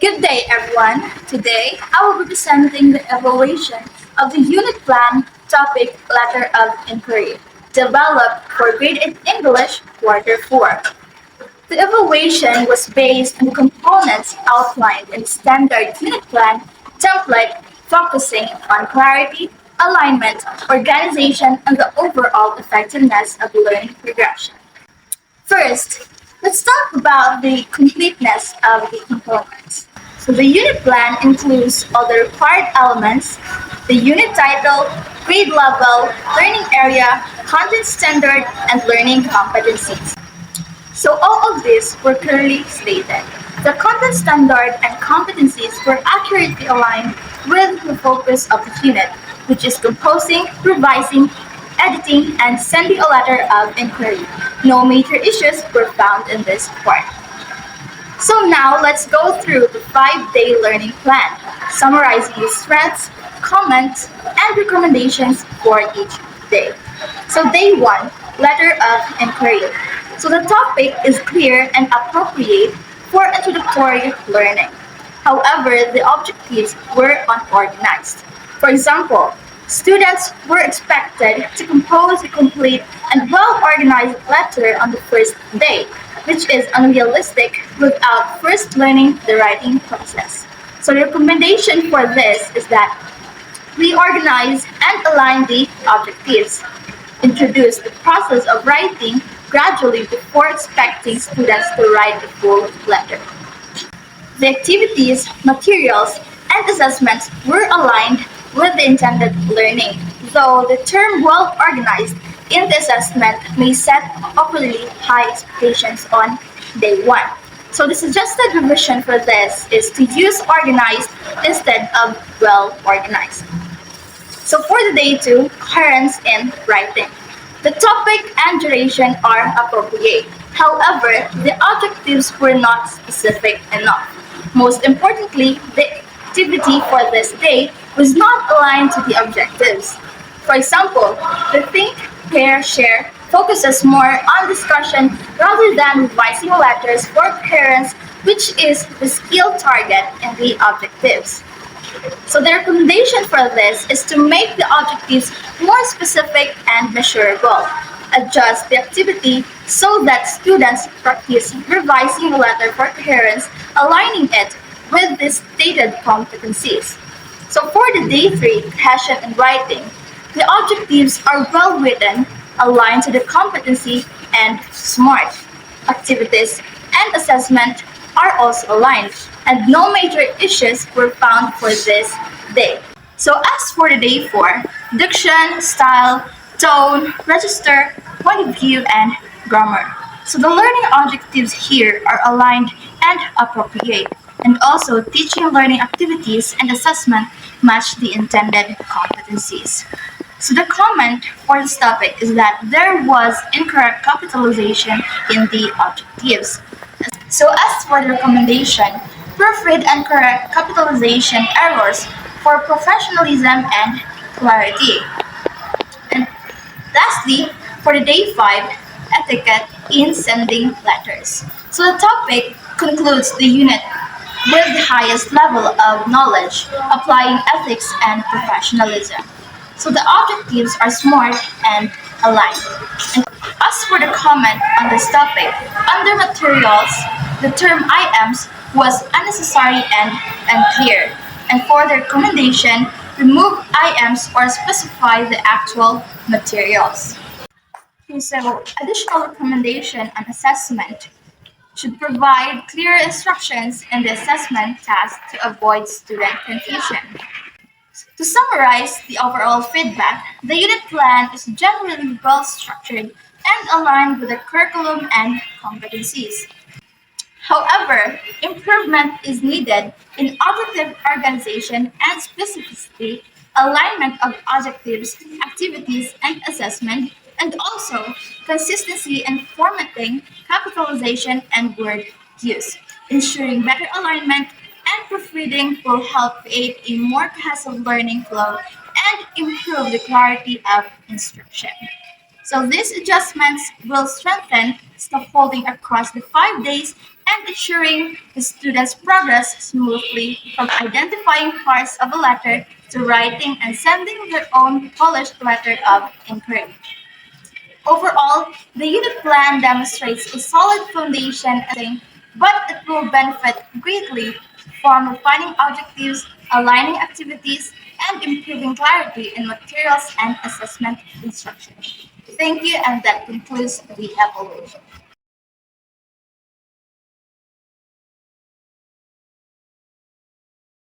Good day, everyone. Today, I will be presenting the evaluation of the unit plan topic Letter of Inquiry, developed for Grade 8 English Quarter 4. The evaluation was based on the components outlined in the standard unit plan template, focusing on clarity, alignment, organization, and the overall effectiveness of learning progression. First, let's talk about the completeness of the components. So the unit plan includes all the required elements, the unit title, grade level, learning area, content standard, and learning competencies. So all of these were clearly stated. The content standard and competencies were accurately aligned with the focus of the unit, which is composing, revising, editing, and sending a letter of inquiry. No major issues were found in this part. So now let's go through the 5-day learning plan, summarizing the strengths, comments, and recommendations for each day. So day 1, letter of inquiry. So the topic is clear and appropriate for introductory learning. However, the objectives were unorganized. For example, students were expected to compose a complete and well-organized letter on the first day, which is unrealistic without first learning the writing process. So the recommendation for this is that we organize and align the objectives, introduce the process of writing gradually before expecting students to write the full letter. The activities, materials, and assessments were aligned with the intended learning, though the term well organized in the assessment may set overly high expectations on day 1. So the suggested revision for this is to use organized instead of well organized. So for the day 2, coherence in writing. The topic and duration are appropriate. However, the objectives were not specific enough. Most importantly, the activity for this day was not aligned to the objectives. For example, the think, pair, share focuses more on discussion rather than revising letters for parents, which is the skill target in the objectives. So the recommendation for this is to make the objectives more specific and measurable. Adjust the activity so that students practice revising the letter for parents, aligning it with the stated competencies. So for the day 3, passion and writing, the objectives are well written, aligned to the competency, and SMART. Activities and assessment are also aligned, and no major issues were found for this day. So as for the day 4, diction, style, tone, register, point of view, and grammar. So the learning objectives here are aligned and appropriate, and also teaching learning activities and assessment match the intended competencies. So the comment for this topic is that there was incorrect capitalization in the objectives. So as for the recommendation, proofread and correct capitalization errors for professionalism and clarity. And lastly, for the day 5, etiquette in sending letters. So the topic concludes the unit with the highest level of knowledge, applying ethics and professionalism. So the objectives are smart and aligned. And as for the comment on this topic, under materials, the term IMs was unnecessary and unclear. And for the recommendation, remove IMs or specify the actual materials. Okay, so additional recommendation on assessment should provide clear instructions in the assessment task to avoid student confusion. To summarize the overall feedback, the unit plan is generally well structured and aligned with the curriculum and competencies. However, improvement is needed in objective organization and specificity, alignment of objectives, activities, and assessment, and also consistency in formatting, capitalization, and word use. Ensuring better alignment and proofreading will help create a more cohesive learning flow and improve the clarity of instruction. So these adjustments will strengthen scaffolding across the 5 days and ensuring the students progress smoothly from identifying parts of a letter to writing and sending their own polished letter of inquiry. Overall, the unit plan demonstrates a solid foundation, but it will benefit greatly from refining objectives, aligning activities, and improving clarity in materials and assessment instruction. Thank you, and that concludes the evaluation.